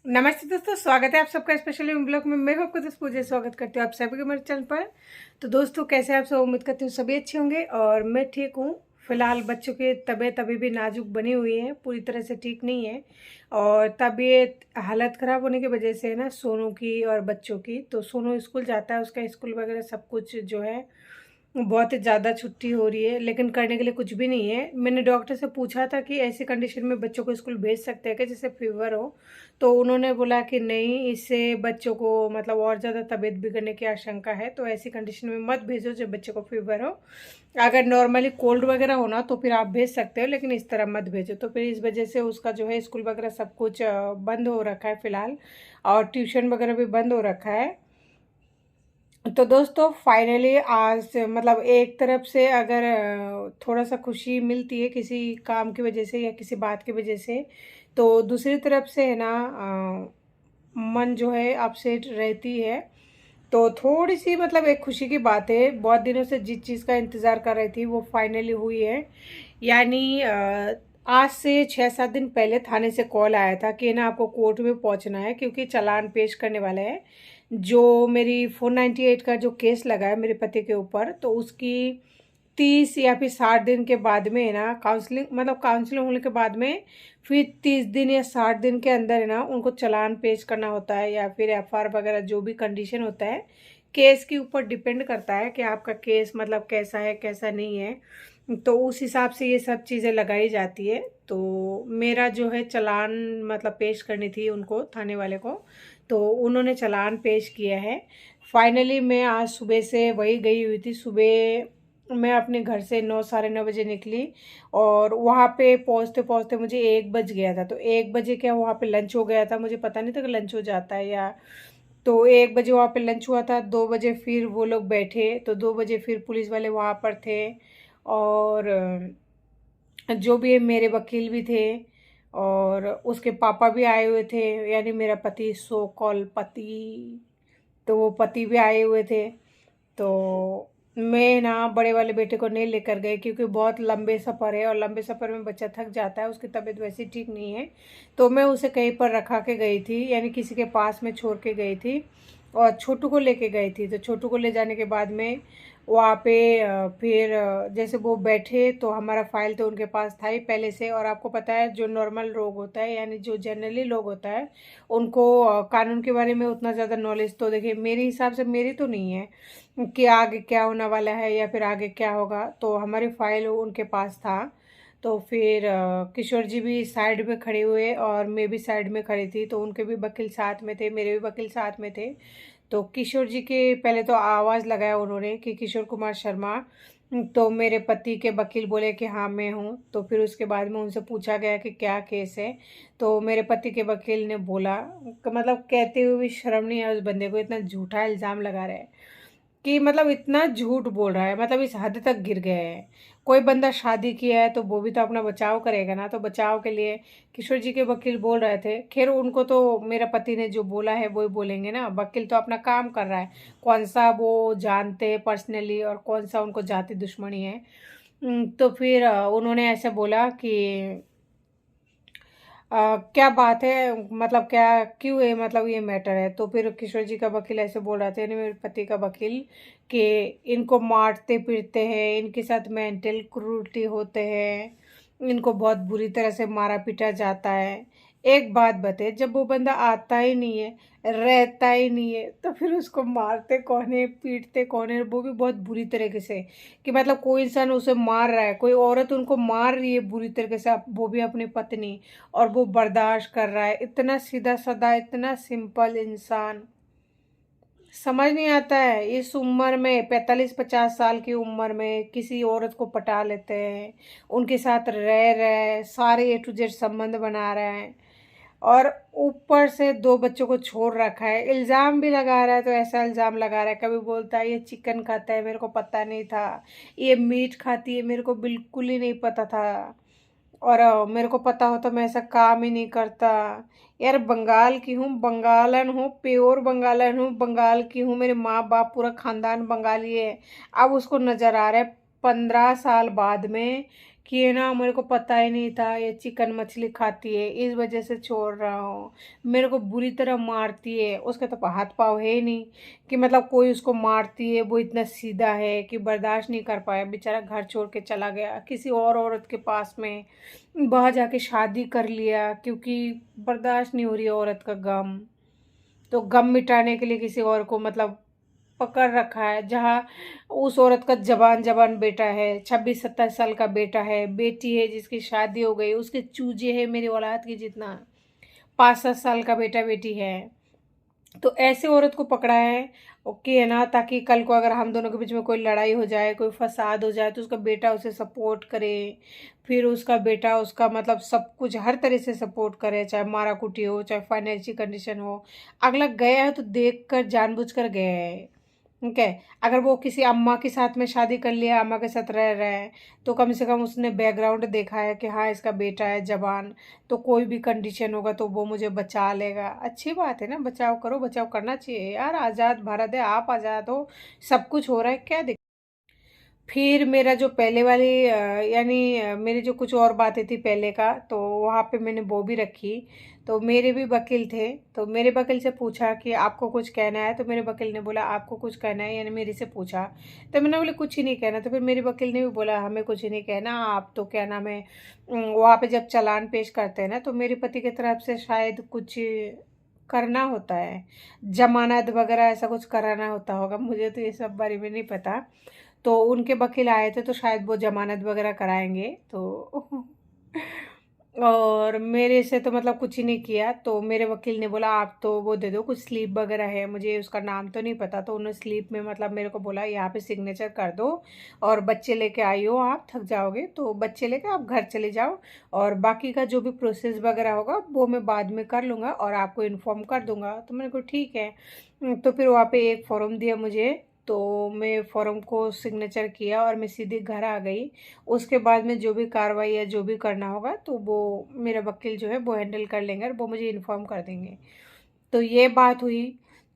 नमस्ते दोस्तों, स्वागत है आप सबका स्पेशली ब्लॉग में। मैं आपको दोस्त पूजा स्वागत करती हूँ आप सभी के मेरे चैनल पर। तो दोस्तों, कैसे आप सब? उम्मीद करती हूँ सभी अच्छे होंगे और मैं ठीक हूँ। फिलहाल बच्चों की तबीयत अभी भी नाजुक बनी हुई है, पूरी तरह से ठीक नहीं है। और तबीयत हालत ख़राब होने की वजह से है ना, सोनू की और बच्चों की। तो सोनू स्कूल जाता है, उसका स्कूल वगैरह सब कुछ जो है बहुत ही ज़्यादा छुट्टी हो रही है, लेकिन करने के लिए कुछ भी नहीं है। मैंने डॉक्टर से पूछा था कि ऐसी कंडीशन में बच्चों को स्कूल भेज सकते हैं क्या, जैसे फीवर हो। तो उन्होंने बोला कि नहीं, इससे बच्चों को मतलब और ज़्यादा तबीयत बिगड़ने की आशंका है, तो ऐसी कंडीशन में मत भेजो जब बच्चे को फीवर हो। अगर नॉर्मली कोल्ड वगैरह हो ना तो फिर आप भेज सकते हो, लेकिन इस तरह मत भेजो। तो फिर इस वजह से उसका जो है स्कूल वगैरह सब कुछ बंद हो रखा है फ़िलहाल, और ट्यूशन वगैरह भी बंद हो रखा है। तो दोस्तों, फाइनली आज से मतलब एक तरफ से अगर थोड़ा सा खुशी मिलती है किसी काम की वजह से या किसी बात की वजह से, तो दूसरी तरफ से है ना, मन जो है अपसेट रहती है। तो थोड़ी सी मतलब एक खुशी की बात है, बहुत दिनों से जिस चीज़ का इंतज़ार कर रही थी वो फाइनली हुई है। यानी आज से 6-7 दिन पहले थाने से कॉल आया था कि ना आपको कोर्ट में पहुंचना है, क्योंकि चालान पेश करने वाले हैं। जो मेरी 498 का जो केस लगा है मेरे पति के ऊपर, तो उसकी 30 या फिर 60 दिन के बाद में है ना, काउंसलिंग होने के बाद में फिर 30 दिन या 60 दिन के अंदर है ना उनको चालान पेश करना होता है, या फिर एफआर वगैरह जो भी कंडीशन होता है। केस के ऊपर डिपेंड करता है कि आपका केस मतलब कैसा है कैसा नहीं है। तो उस हिसाब से ये सब चीज़ें लगाई जाती है। तो मेरा जो है चालान मतलब पेश करनी थी उनको, थाने वाले को। तो उन्होंने चालान पेश किया है। फाइनली मैं आज सुबह से वही गई हुई थी। सुबह मैं अपने घर से 9 साढ़े 9 बजे निकली, और वहाँ पे पहुँचते पहुँचते मुझे 1 बज गया था। तो 1 बजे क्या वहाँ पे लंच हो गया था, मुझे पता नहीं था कि लंच हो जाता है या। तो 1 बजे वहाँ पे लंच हुआ था, 2 बजे फिर वो लोग बैठे, तो 2 बजे फिर पुलिस वाले वहाँ पर थे। और जो भी है मेरे वकील भी थे, और उसके पापा भी आए हुए थे, यानी मेरा पति, सो कॉल पति। तो वो पति भी आए हुए थे। तो मैं ना बड़े वाले बेटे को नहीं लेकर गए, क्योंकि बहुत लंबे सफ़र है और लंबे सफ़र में बच्चा थक जाता है, उसकी तबीयत वैसे ठीक नहीं है। तो मैं उसे कहीं पर रखा के गई थी, यानी किसी के पास में छोड़ के गई थी, और छोटू को लेके गई थी। तो छोटू को ले जाने के बाद में वहाँ पे फिर जैसे वो बैठे, तो हमारा फाइल तो उनके पास था ही पहले से। और आपको पता है जो नॉर्मल लोग होता है, यानी जो जनरली लोग होता है, उनको कानून के बारे में उतना ज़्यादा नॉलेज तो देखिए मेरे हिसाब से मेरी तो नहीं है कि आगे क्या होने वाला है या फिर आगे क्या होगा। तो हमारी फाइल उनके पास था। तो फिर किशोर जी भी साइड में खड़े हुए और मैं भी साइड में खड़ी थी, तो उनके भी वकील साथ में थे, मेरे भी वकील साथ में थे। तो किशोर जी के पहले तो आवाज़ लगाया उन्होंने कि किशोर कुमार शर्मा। तो मेरे पति के वकील बोले कि हाँ मैं हूँ। तो फिर उसके बाद में उनसे पूछा गया कि क्या केस है। तो मेरे पति के वकील ने बोला, मतलब कहते हुए भी शर्म नहीं है उस बंदे को, इतना झूठा इल्ज़ाम लगा रहे हैं कि मतलब इतना झूठ बोल रहा है, मतलब इस हद तक गिर गए हैं। कोई बंदा शादी किया है तो वो भी तो अपना बचाव करेगा ना, तो बचाव के लिए किशोर जी के वकील बोल रहे थे। खैर उनको तो मेरा पति ने जो बोला है वो ही बोलेंगे ना, वकील तो अपना काम कर रहा है। कौन सा वो जानते हैं पर्सनली और कौन सा उनको जाति दुश्मनी है। तो फिर उन्होंने ऐसे बोला कि क्या बात है, मतलब क्या क्यों है, मतलब ये मैटर है। तो फिर किशोर जी का वकील ऐसे बोल रहा था, यानी मेरे पति का वकील, कि इनको मारते पीटते हैं, इनके साथ मेंटल क्रूरटी होते हैं, इनको बहुत बुरी तरह से मारा पीटा जाता है। एक बात बते, जब वो बंदा आता ही नहीं है, रहता ही नहीं है, तो फिर उसको मारते कौन है, पीटते कौन है, वो भी बहुत बुरी तरीके से। कि मतलब कोई इंसान उसे मार रहा है, कोई औरत उनको मार रही है बुरी तरीके से, वो भी अपनी पत्नी, और वो बर्दाश्त कर रहा है। इतना सीधा साधा, इतना सिंपल इंसान, समझ नहीं आता है इस उम्र में, 45-50 साल की उम्र में किसी औरत को पटा लेते हैं, उनके साथ रह रहे हैं, सारे ए टू जेड संबंध बना रहे हैं, और ऊपर से 2 बच्चों को छोड़ रखा है। इल्ज़ाम भी लगा रहा है, तो ऐसा इल्ज़ाम लगा रहा है, कभी बोलता है ये चिकन खाता है, मेरे को पता नहीं था, ये मीट खाती है, मेरे को बिल्कुल ही नहीं पता था, और मेरे को पता हो तो मैं ऐसा काम ही नहीं करता। यार बंगाल की हूँ, बंगालन हूँ, प्योर बंगालन हूँ, बंगाल की हूँ, मेरे माँ बाप पूरा खानदान बंगाली है। अब उसको नज़र आ रहा है 15 साल बाद में कि है ना मेरे को पता ही नहीं था ये चिकन मछली खाती है, इस वजह से छोड़ रहा हूँ। मेरे को बुरी तरह मारती है, उसका तो हाथ पाँव है ही नहीं कि मतलब कोई उसको मारती है। वो इतना सीधा है कि बर्दाश्त नहीं कर पाया, बेचारा घर छोड़ के चला गया किसी और औरत के पास में, वहाँ जाके शादी कर लिया क्योंकि बर्दाश्त नहीं हो रही है औरत का गम। तो गम मिटाने के लिए किसी और को मतलब पकड़ रखा है, जहाँ उस औरत का जवान जवान बेटा है, 26-27 साल का बेटा है, बेटी है जिसकी शादी हो गई, उसके चूजे है मेरी औलाद की जितना, 5-7 साल का बेटा बेटी है। तो ऐसे औरत को पकड़ा है ओके है ना, ताकि कल को अगर हम दोनों के बीच में कोई लड़ाई हो जाए, कोई फसाद हो जाए, तो उसका बेटा उसे सपोर्ट करे। फिर उसका बेटा उसका मतलब सब कुछ हर तरह से सपोर्ट करे, चाहे मारा कुटी हो, चाहे फाइनेंशियल कंडीशन हो। अगला गया है तो देख कर जानबूझ कर गया है। ठीक है, अगर वो किसी अम्मा के साथ में शादी कर लिया, अम्मा के साथ रह रहा है, तो कम से कम उसने बैकग्राउंड देखा है कि हाँ इसका बेटा है जवान, तो कोई भी कंडीशन होगा तो वो मुझे बचा लेगा। अच्छी बात है ना, बचाव करो, बचाव करना चाहिए यार, आज़ाद भारत है, आप आज़ाद हो, सब कुछ हो रहा है, क्या दिक्कत। फिर मेरा जो पहले वाली यानी मेरी जो कुछ और बातें थी पहले का, तो वहाँ पे मैंने वो भी रखी। तो मेरे भी वकील थे, तो मेरे वकील से पूछा कि आपको कुछ कहना है, तो मेरे वकील ने बोला आपको कुछ कहना है, यानी मेरे से पूछा। तो मैंने बोले कुछ ही नहीं कहना। तो फिर मेरे वकील ने भी बोला हमें कुछ ही नहीं कहना, आप तो क्या नाम है वहाँ पे जब चालान पेश करते हैं ना, तो मेरी पति की तरफ से शायद कुछ करना होता है, जमानत वगैरह ऐसा कुछ कराना होता होगा, मुझे तो ये सब बारे में नहीं पता। तो उनके वकील आए थे तो शायद वो जमानत वगैरह कराएंगे। तो और मेरे से तो मतलब कुछ ही नहीं किया। तो मेरे वकील ने बोला आप तो वो दे दो, कुछ स्लिप वगैरह है, मुझे उसका नाम तो नहीं पता। तो उन्होंने स्लिप में मतलब मेरे को बोला यहाँ पे सिग्नेचर कर दो और बच्चे लेके आई हो, आप थक जाओगे तो बच्चे लेके आप घर चले जाओ, और बाकी का जो भी प्रोसेस वगैरह होगा वो मैं बाद में कर लूँगा और आपको इन्फॉर्म कर दूँगा। तो मैंने कहा ठीक है। तो फिर वहाँ पे एक फॉर्म दिया मुझे, तो मैं फॉर्म को सिग्नेचर किया और मैं सीधे घर आ गई। उसके बाद में जो भी कार्रवाई या जो भी करना होगा तो वो मेरा वकील जो है वो हैंडल कर लेंगे और वो मुझे इन्फॉर्म कर देंगे। तो ये बात हुई।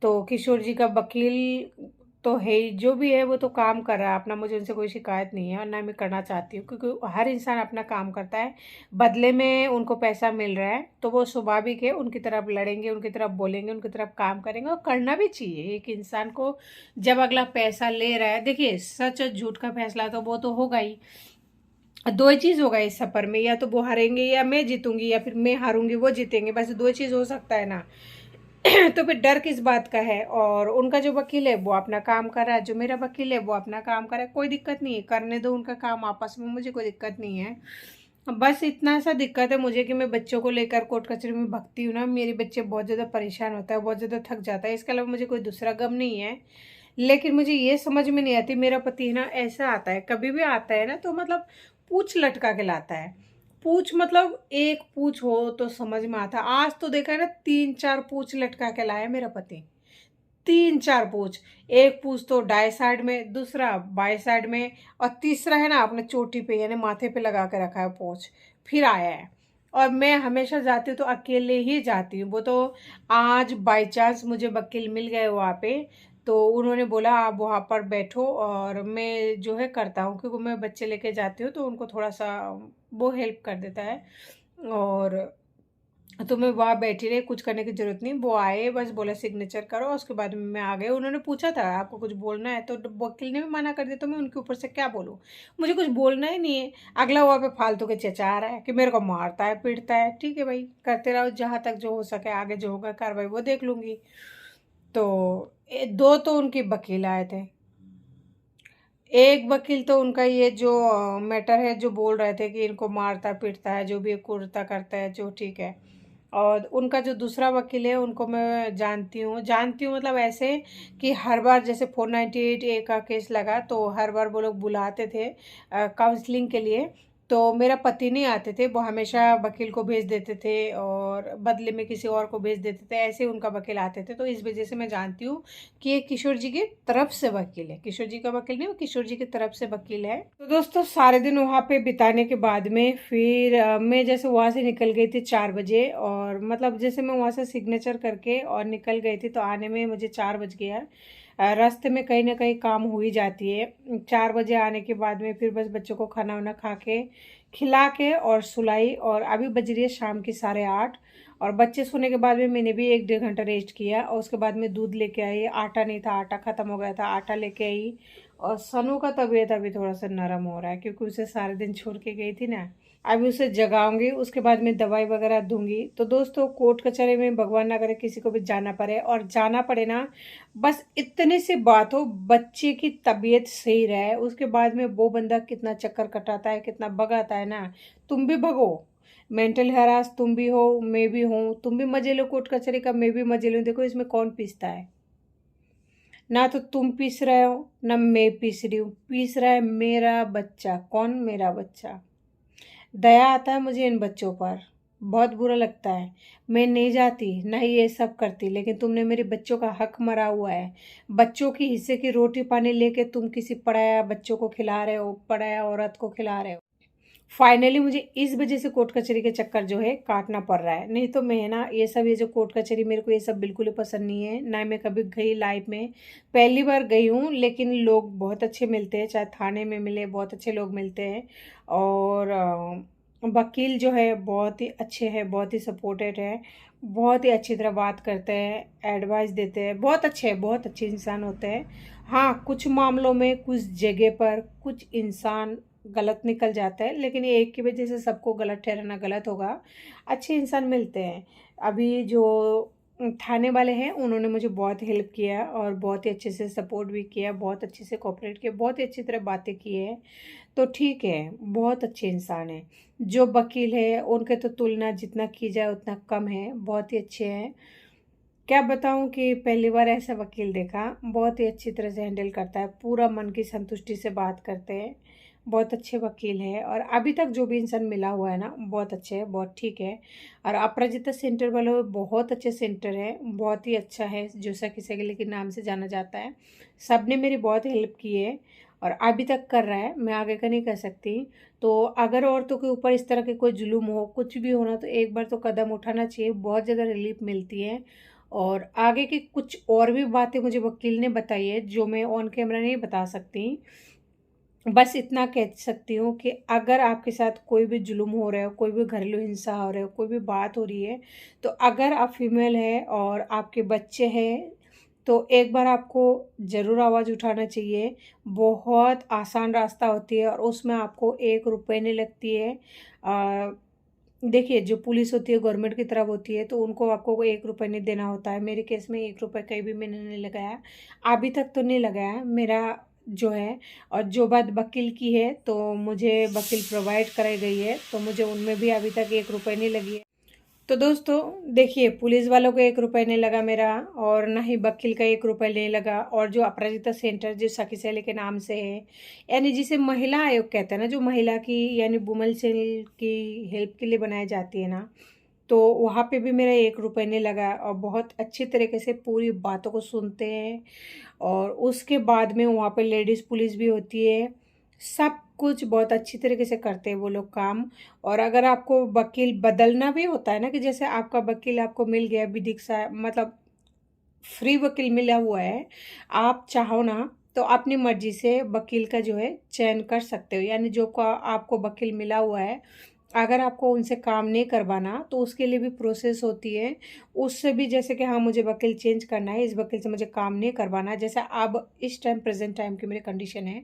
तो किशोर जी का वकील तो है ही, जो भी है वो तो काम कर रहा है अपना, मुझे उनसे कोई शिकायत नहीं है और ना मैं करना चाहती हूँ, क्योंकि हर इंसान अपना काम करता है, बदले में उनको पैसा मिल रहा है तो वो स्वाभाविक है उनकी तरफ लड़ेंगे, उनकी तरफ बोलेंगे, उनकी तरफ काम करेंगे, और करना भी चाहिए एक इंसान को। जब अगला पैसा ले रहा है, देखिए सच और झूठ का फैसला तो वो तो होगा ही, दो ही चीज़ होगा इस सफ़र में, या तो वो हारेंगे या मैं जीतूंगी, या फिर मैं हारूंगी वो जीतेंगे, बस दो चीज़ हो सकता है ना। तो फिर डर किस बात का है। और उनका जो वकील है वो अपना काम कर रहा है, जो मेरा वकील है वो अपना काम कर रहा है, कोई दिक्कत नहीं है, करने दो उनका काम आपस में, मुझे कोई दिक्कत नहीं है। बस इतना सा दिक्कत है मुझे कि मैं बच्चों को लेकर कोर्ट कचहरी में भगती हूँ ना, मेरे बच्चे बहुत ज़्यादा परेशान होता है, बहुत ज़्यादा थक जाता है, इसके अलावा मुझे कोई दूसरा गम नहीं है। लेकिन मुझे ये समझ में नहीं आती, मेरा पति है ना ऐसा आता है, कभी भी आता है ना तो मतलब पूछ लटका के लाता है। पूछ मतलब एक पूछ हो तो समझ में आता, आज तो देखा है ना 3-4 पूछ लटका के लाया मेरा पति, 3-4 पूछ। एक पूछ तो दाएं साइड में, दूसरा बाएं साइड में, और तीसरा है ना अपने चोटी पे यानी माथे पे लगा के रखा है पूछ, फिर आया है। और मैं हमेशा जाती हूँ तो अकेले ही जाती हूँ। वो तो आज बाई चांस मुझे वकील मिल गए वहाँ पे, तो उन्होंने बोला आप वहाँ पर बैठो और मैं जो है करता हूँ, क्योंकि मैं बच्चे लेके जाती हूँ तो उनको थोड़ा सा वो हेल्प कर देता है। और तो मैं वहाँ बैठी रही, कुछ करने की ज़रूरत नहीं, वो आए बस बोला सिग्नेचर करो, उसके बाद में मैं आ गई। उन्होंने पूछा था आपको कुछ बोलना है, तो वकील ने भी मना कर दिया, तो मैं उनके ऊपर से क्या बोलूँ, मुझे कुछ बोलना ही नहीं है। अगला वहाँ पे फालतू के चचा रहा है कि मेरे को मारता है पीटता है, ठीक है भाई करते रहो, जहाँ तक जो हो सके आगे जो होगा कार्रवाई वो देख लूँगी। तो दो तो उनके वकील आए थे, एक वकील तो उनका ये जो मैटर है जो बोल रहे थे कि इनको मारता पीटता है, जो भी कुर्ता करता है जो, ठीक है। और उनका जो दूसरा वकील है उनको मैं जानती हूँ मतलब ऐसे कि हर बार जैसे 498A का केस लगा तो हर बार वो लोग बुलाते थे काउंसलिंग के लिए, तो मेरा पति नहीं आते थे, वो हमेशा वकील को भेज देते थे और बदले में किसी और को भेज देते थे, ऐसे उनका वकील आते थे। तो इस वजह से मैं जानती हूँ कि ये किशोर जी की तरफ से वकील है, किशोर जी का वकील नहीं, वो किशोर जी की तरफ से वकील है। तो दोस्तों सारे दिन वहाँ पे बिताने के बाद में फिर मैं जैसे वहाँ से निकल गई थी 4 बजे, और मतलब जैसे मैं वहाँ से सिग्नेचर करके और निकल गई थी तो आने में मुझे 4 बज गया। रास्ते में कहीं ना कहीं काम हो ही जाती है। 4 बजे आने के बाद में फिर बस बच्चों को खाना वाना खा के खिला के और सुलाई, और अभी बज रही है शाम की 8:30। और बच्चे सोने के बाद में मैंने भी 1-1.5 घंटा रेस्ट किया, और उसके बाद में दूध लेके आई। आटा नहीं था, आटा ख़त्म हो गया था, आटा लेके आई। और सनू का तबीयत अभी थोड़ा सा नरम हो रहा है, क्योंकि उसे सारे दिन छोड़ के गई थी ना। अभी उसे जगाऊंगी, उसके बाद में दवाई वगैरह दूंगी। तो दोस्तों, कोर्ट कचहरी में भगवान ना करे किसी को भी जाना पड़े, और जाना पड़े ना, बस इतनी सी बात हो, बच्चे की तबीयत सही रहे। उसके बाद में वो बंदा कितना चक्कर कटाता है, कितना भगाता है ना। तुम भी भगो, मेंटल हैरास तुम भी हो, मैं भी हूँ। तुम भी मजे लो कोर्ट कचहरी का, मैं भी मजे लो। देखो इसमें कौन पीसता है? ना तो तुम पीस रहे हो, ना मैं पीस रही हूँ। पीस रहा है मेरा बच्चा। कौन? मेरा बच्चा। दया आता है मुझे इन बच्चों पर, बहुत बुरा लगता है। मैं नहीं जाती, ना ही ये सब करती, लेकिन तुमने मेरे बच्चों का हक मरा हुआ है। बच्चों की हिस्से की रोटी पानी लेके तुम किसी पढ़ाया बच्चों को खिला रहे हो, पढ़ाया औरत को खिला रहे हो। फाइनली मुझे इस वजह से कोर्ट कचहरी के चक्कर जो है काटना पड़ रहा है। नहीं तो मैं ना ये सब, ये जो कोर्ट कचहरी, मेरे को ये सब बिल्कुल ही पसंद नहीं है। ना मैं कभी गई लाइफ में, पहली बार गई हूँ। लेकिन लोग बहुत अच्छे मिलते हैं, चाहे थाने में मिले, बहुत अच्छे लोग मिलते हैं। और वकील जो है बहुत ही अच्छे हैं, बहुत ही सपोर्टेड है, बहुत ही अच्छी तरह बात करते हैं, एडवाइस देते हैं। बहुत अच्छे हैं, बहुत अच्छे इंसान होते हैं। हाँ, कुछ मामलों में, कुछ जगह पर कुछ इंसान गलत निकल जाता है, लेकिन ये एक की वजह से सबको गलत ठहराना गलत होगा। अच्छे इंसान मिलते हैं। अभी जो थाने वाले हैं, उन्होंने मुझे बहुत हेल्प किया, और बहुत ही अच्छे से सपोर्ट भी किया, बहुत अच्छे से कोऑपरेट किया, बहुत ही अच्छी तरह बातें की है। तो ठीक है, बहुत अच्छे इंसान हैं। जो वकील है उनके तो तुलना जितना की जाए उतना कम है, बहुत ही अच्छे हैं। क्या बताऊं कि पहली बार ऐसा वकील देखा, बहुत ही अच्छी तरह से हैंडल करता है, पूरा मन की संतुष्टि से बात करते हैं। बहुत अच्छे वकील है, और अभी तक जो भी इंसान मिला हुआ है ना, बहुत अच्छे है, बहुत ठीक है। और अपराजिता सेंटर वाले बहुत अच्छे सेंटर है, बहुत ही अच्छा है, जो सखी सहेली के नाम से जाना जाता है। सबने मेरी बहुत हेल्प की है, और अभी तक कर रहा है। मैं आगे का नहीं कर सकती। तो अगर औरतों के ऊपर इस तरह के कोई जुल्म हो, कुछ भी होना, तो एक बार तो कदम उठाना चाहिए, बहुत ज़्यादा रिलीफ मिलती है। और आगे की कुछ और भी बातें मुझे वकील ने बताई है, जो मैं ऑन कैमरा नहीं बता सकती। बस इतना कह सकती हूँ कि अगर आपके साथ कोई भी जुल्म हो रहा है, कोई भी घरेलू हिंसा हो रहा है, कोई भी बात हो रही है, तो अगर आप फीमेल है और आपके बच्चे हैं, तो एक बार आपको ज़रूर आवाज़ उठाना चाहिए। बहुत आसान रास्ता होती है, और उसमें आपको 1 रुपये नहीं लगती है। देखिए, जो पुलिस होती है गवर्नमेंट की तरफ होती है, तो उनको आपको 1 रुपये नहीं देना होता है। मेरे केस में 1 रुपये कहीं भी मैंने नहीं लगाया, अभी तक तो नहीं लगाया मेरा जो है। और जो बात वकील की है, तो मुझे वकील प्रोवाइड कराई गई है, तो मुझे उनमें भी अभी तक 1 रुपये नहीं लगी है। तो दोस्तों देखिए, पुलिस वालों को 1 रुपये नहीं लगा मेरा, और ना ही वकील का 1 रुपये नहीं लगा। और जो अपराजिता सेंटर जो सखी सहेली के नाम से है, यानी जिसे महिला आयोग कहते हैं ना, जो महिला की यानी वुमेन सेल की हेल्प के लिए बनाई जाती है ना, तो वहाँ पे भी मेरा 1 रुपये नहीं लगा। और बहुत अच्छी तरीके से पूरी बातों को सुनते हैं, और उसके बाद में वहाँ पे लेडीज़ पुलिस भी होती है। सब कुछ बहुत अच्छी तरीके से करते हैं वो लोग काम। और अगर आपको वकील बदलना भी होता है ना, कि जैसे आपका वकील आपको मिल गया, विधिक सा मतलब फ्री वकील मिला हुआ है, आप चाहो ना तो अपनी मर्जी से वकील का जो है चयन कर सकते हो। यानी जो का आपको वकील मिला हुआ है, अगर आपको उनसे काम नहीं करवाना, तो उसके लिए भी प्रोसेस होती है। उससे भी, जैसे कि हाँ, मुझे वकील चेंज करना है, इस वकील से मुझे काम नहीं करवाना, जैसे अब इस टाइम प्रेजेंट टाइम की मेरी कंडीशन है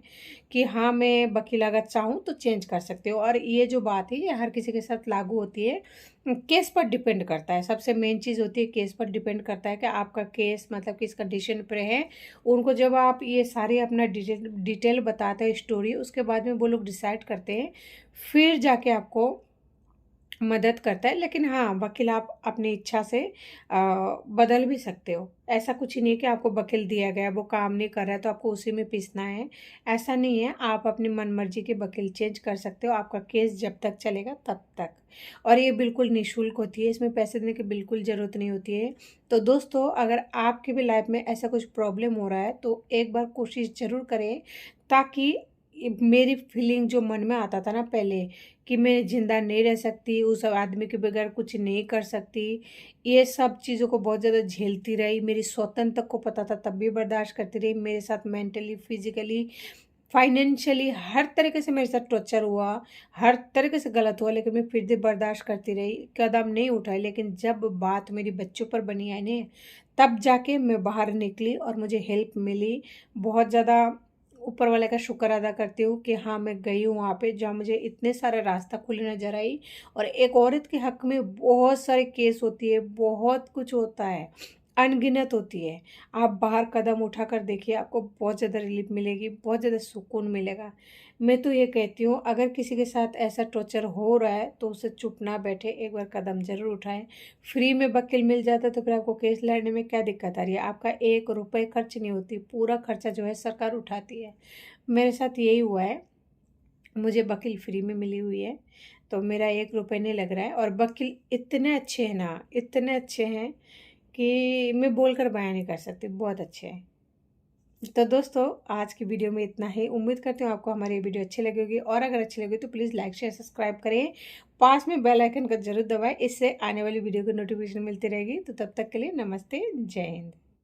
कि हाँ, मैं वकील अगर चाहूँ तो चेंज कर सकती हूँ। और ये जो बात है, ये हर किसी के साथ लागू होती है। केस पर डिपेंड करता है, सबसे मेन चीज़ होती है केस पर डिपेंड करता है कि आपका केस मतलब किस कंडीशन पर है। उनको जब आप ये सारी अपना डिटेल बताते हैं स्टोरी, उसके बाद में वो लोग डिसाइड करते हैं, फिर जाके आपको मदद करता है। लेकिन हाँ, वकील आप अपनी इच्छा से बदल भी सकते हो। ऐसा कुछ ही नहीं है कि आपको वकील दिया गया, वो काम नहीं कर रहा है तो आपको उसी में पिसना है, ऐसा नहीं है। आप अपनी मन मर्जी के वकील चेंज कर सकते हो, आपका केस जब तक चलेगा तब तक। और ये बिल्कुल निःशुल्क होती है, इसमें पैसे देने की बिल्कुल ज़रूरत नहीं होती है। तो दोस्तों, अगर आपकी भी लाइफ में ऐसा कुछ प्रॉब्लम हो रहा है, तो एक बार कोशिश ज़रूर करें, ताकि मेरी फीलिंग जो मन में आता था ना पहले कि मैं ज़िंदा नहीं रह सकती, उस आदमी के बगैर कुछ नहीं कर सकती, ये सब चीज़ों को बहुत ज़्यादा झेलती रही। मेरी सौतन तक को पता था तब भी बर्दाश्त करती रही। मेरे साथ मेंटली, फिज़िकली, फाइनेंशियली हर तरीके से मेरे साथ टॉर्चर हुआ, हर तरीके से गलत हुआ, लेकिन मैं फिर भी बर्दाश्त करती रही, कदम नहीं उठाई। लेकिन जब बात मेरी बच्चों पर बनी है ने, तब जाके मैं बाहर निकली और मुझे हेल्प मिली। बहुत ज़्यादा ऊपर वाले का शुक्र अदा करती हूँ कि हाँ, मैं गई हूँ वहाँ पे जहाँ मुझे इतने सारे रास्ता खुले नज़र आई। और एक औरत के हक़ में बहुत सारे केस होती है, बहुत कुछ होता है, अनगिनत होती है। आप बाहर कदम उठाकर देखिए, आपको बहुत ज़्यादा रिलीफ मिलेगी, बहुत ज़्यादा सुकून मिलेगा। मैं तो ये कहती हूँ, अगर किसी के साथ ऐसा टॉर्चर हो रहा है तो उसे चुप ना बैठे, एक बार कदम ज़रूर उठाएँ। फ्री में वकील मिल जाता है तो फिर आपको केस लड़ने में क्या दिक्कत आ रही है? आपका 1 रुपए खर्च नहीं होती, पूरा खर्चा जो है सरकार उठाती है। मेरे साथ यही हुआ है, मुझे वकील फ्री में मिली हुई है, तो मेरा 1 रुपए नहीं लग रहा है। और वकील इतने अच्छे हैं ना, इतने अच्छे हैं कि मैं बोलकर बयाँ नहीं कर सकती, बहुत अच्छे हैं। तो दोस्तों, आज की वीडियो में इतना ही। उम्मीद करती हूँ आपको हमारी वीडियो अच्छी लगी होगी, और अगर अच्छी लगी तो प्लीज़ लाइक शेयर सब्सक्राइब करें। पास में बेल आइकन का जरूर दबाएं, इससे आने वाली वीडियो की नोटिफिकेशन मिलती रहेगी। तो तब तक के लिए नमस्ते, जय हिंद।